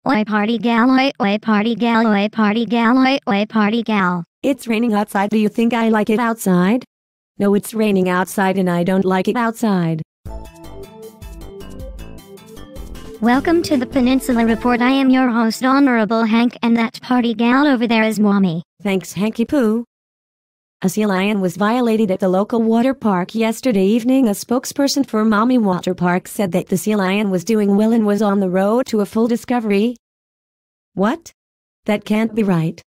Oi party gal, oi party gal, oi party gal, oi party gal. It's raining outside. Do you think I like it outside? No, it's raining outside and I don't like it outside. Welcome to the Peninsula Report. I am your host, Honorable Hank, and that party gal over there is Mommy. Thanks, Hanky Poo. A sea lion was violated at the local water park yesterday evening. A spokesperson for Mommy Water Park said that the sea lion was doing well and was on the road to a full discovery. What? That can't be right.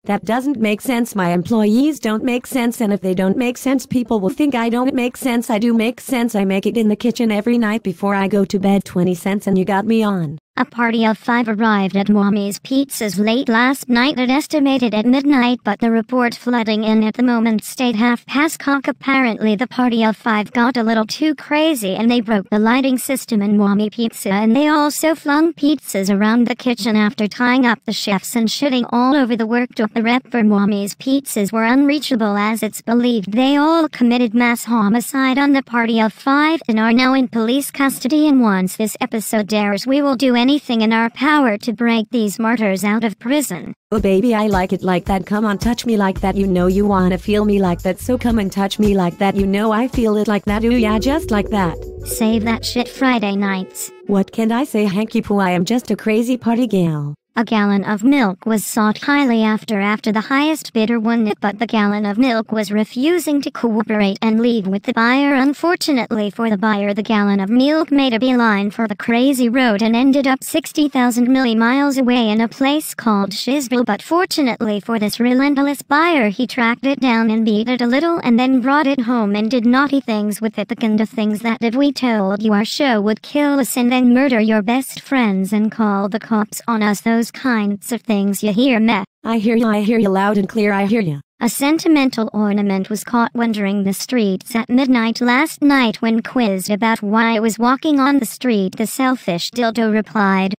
That doesn't make sense. My employees don't make sense, and if they don't make sense, people will think I don't make sense. I do make sense. I make it in the kitchen every night before I go to bed. 20 cents and you got me on. A party of 5 arrived at Mommy's Pizzas late last night at estimated at midnight, but the report flooding in at the moment stayed 1:30. Apparently the party of 5 got a little too crazy and they broke the lighting system in Mommy Pizza, and they also flung pizzas around the kitchen after tying up the chefs and shitting all over the worktop. The rep for Mommy's Pizzas were unreachable, as it's believed they all committed mass homicide on the party of 5 and are now in police custody, and once this episode airs we will do anything in our power to break these martyrs out of prison. Oh baby, I like it like that. Come on, touch me like that. You know you wanna feel me like that, so come and touch me like that. You know I feel it like that. Ooh yeah, just like that. Save that shit Friday nights. What can I say, Hanky Poo? I am just a crazy party gal. A gallon of milk was sought highly after the highest bidder won it, but the gallon of milk was refusing to cooperate and leave with the buyer. Unfortunately for the buyer, the gallon of milk made a beeline for the crazy road and ended up 60,000 miles away in a place called Shizville. But fortunately for this relentless buyer, he tracked it down and beat it a little and then brought it home and did naughty things with it. The kind of things that if we told you our show would kill us and then murder your best friends and call the cops on us. Those kinds of things, you hear me? I hear you loud and clear. I hear you. A sentimental ornament was caught wandering the streets at midnight last night. When quizzed about why it was walking on the street, the selfish dildo replied,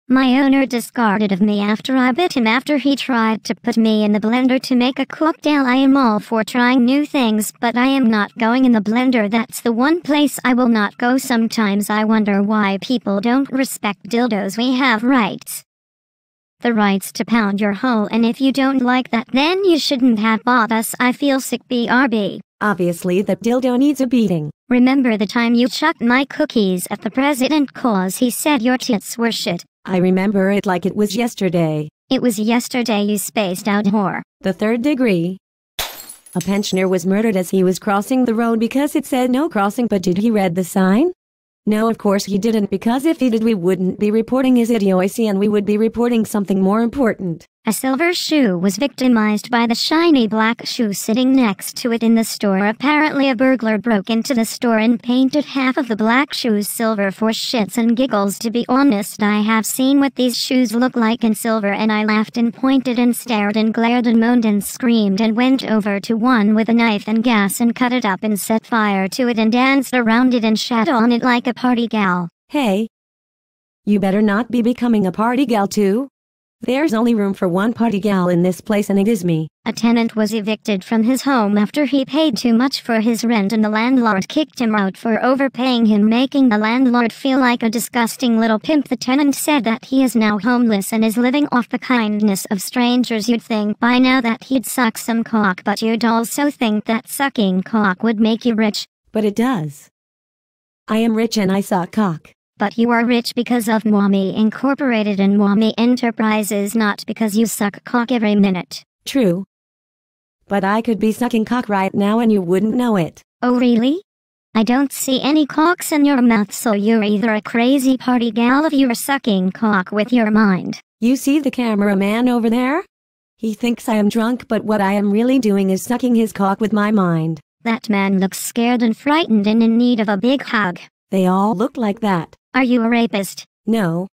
"My owner discarded of me after I bit him after he tried to put me in the blender to make a cocktail. I am all for trying new things, but I am not going in the blender. That's the one place I will not go. Sometimes I wonder why people don't respect dildos. We have rights. The rights to pound your hole, and if you don't like that, then you shouldn't have bought us. I feel sick, BRB. Obviously that dildo needs a beating. Remember the time you chucked my cookies at the president cause he said your tits were shit? I remember it like it was yesterday. It was yesterday, you spaced out whore. The 3rd degree. A pensioner was murdered as he was crossing the road because it said no crossing, but did he read the sign? No, of course he didn't, because if he did we wouldn't be reporting his idiocy and we would be reporting something more important. A silver shoe was victimized by the shiny black shoe sitting next to it in the store. Apparently a burglar broke into the store and painted half of the black shoes silver for shits and giggles. To be honest, I have seen what these shoes look like in silver, and I laughed and pointed and stared and glared and moaned and screamed and went over to one with a knife and gas and cut it up and set fire to it and danced around it and shat on it like a party gal. Hey, you better not be becoming a party gal too. There's only room for one party gal in this place, and it is me. A tenant was evicted from his home after he paid too much for his rent, and the landlord kicked him out for overpaying him, making the landlord feel like a disgusting little pimp. The tenant said that he is now homeless and is living off the kindness of strangers. You'd think by now that he'd suck some cock, but you'd also think that sucking cock would make you rich. But it does. I am rich and I suck cock. But you are rich because of Mommy Incorporated and Mommy Enterprises, not because you suck cock every minute. True. But I could be sucking cock right now and you wouldn't know it. Oh really? I don't see any cocks in your mouth, so you're either a crazy party gal or you're sucking cock with your mind. You see the cameraman over there? He thinks I am drunk, but what I am really doing is sucking his cock with my mind. That man looks scared and frightened and in need of a big hug. They all look like that. Are you a rapist? No.